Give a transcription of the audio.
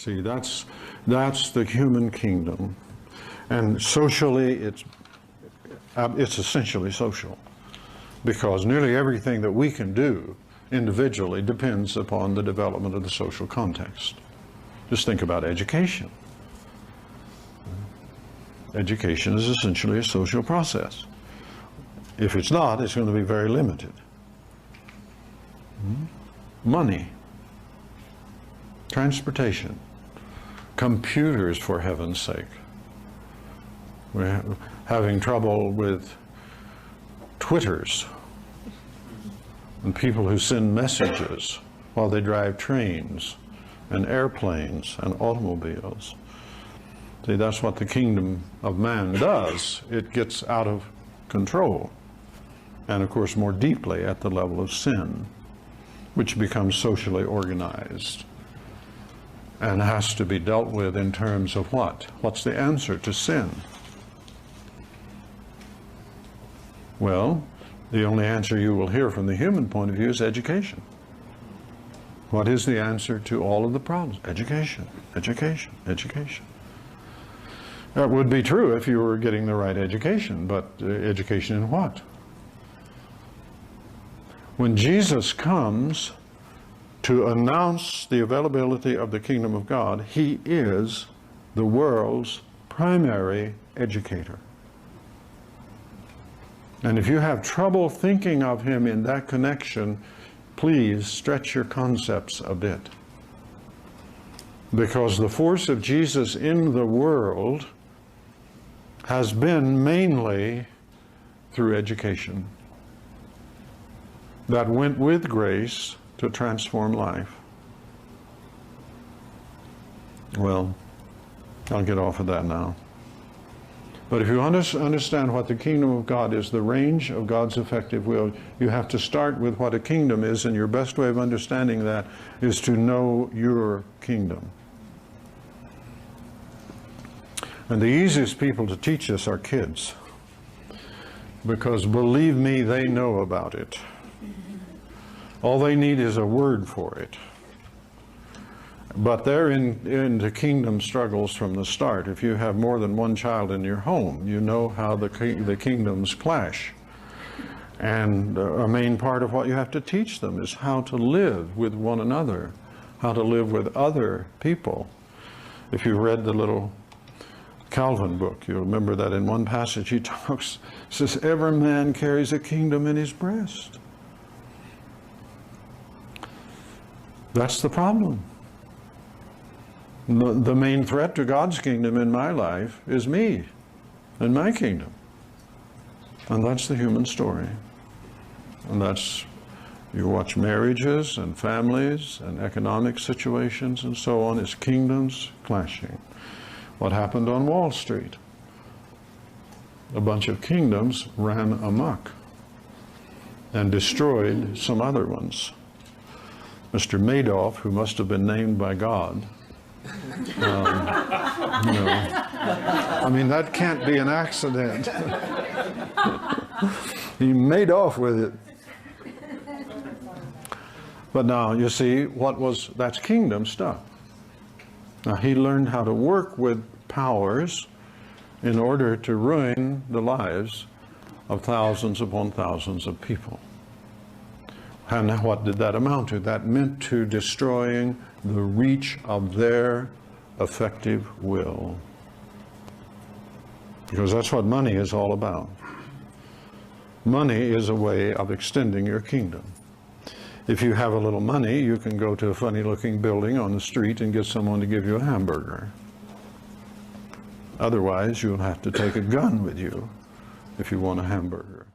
See, that's the human kingdom. And socially, it's essentially social, because nearly everything that we can do individually depends upon the development of the social context. Just think about education. Education is essentially a social process. If it's not, it's going to be very limited. Money, transportation, computers, for heaven's sake. We're having trouble with Twitters and people who send messages while they drive trains and airplanes and automobiles. See, that's what the kingdom of man does. It gets out of control, and of course more deeply at the level of sin, which becomes socially organized and has to be dealt with in terms of what? What's the answer to sin? Well, the only answer you will hear from the human point of view is education. What is the answer to all of the problems? Education, education, education. That would be true if you were getting the right education, but education in what? When Jesus comes to announce the availability of the kingdom of God, he is the world's primary educator. And if you have trouble thinking of him in that connection, please stretch your concepts a bit. Because the force of Jesus in the world has been mainly through education that went with grace to transform life. Well, I'll get off of that now. But if you understand what the kingdom of God is, the range of God's effective will, you have to start with what a kingdom is, and your best way of understanding that is to know your kingdom. And the easiest people to teach this are kids, because believe me, they know about it. All they need is a word for it. But they're into kingdom struggles from the start. If you have more than one child in your home, you know how the kingdoms clash. And a main part of what you have to teach them is how to live with one another, how to live with other people. If you read the little Calvin book, you'll remember that in one passage he says, every man carries a kingdom in his breast. That's the problem. The main threat to God's kingdom in my life is me and my kingdom. And that's the human story. And that's, you watch marriages and families and economic situations and so on, it's kingdoms clashing. What happened on Wall Street? A bunch of kingdoms ran amok and destroyed some other ones. Mr. Madoff, who must have been named by God, I mean, that can't be an accident. He made off with it. But now, you see, that's kingdom stuff. Now, he learned how to work with powers in order to ruin the lives of thousands upon thousands of people. And what did that amount to? That meant to destroying the reach of their effective will. Because that's what money is all about. Money is a way of extending your kingdom. If you have a little money, you can go to a funny-looking building on the street and get someone to give you a hamburger. Otherwise, you'll have to take a gun with you if you want a hamburger.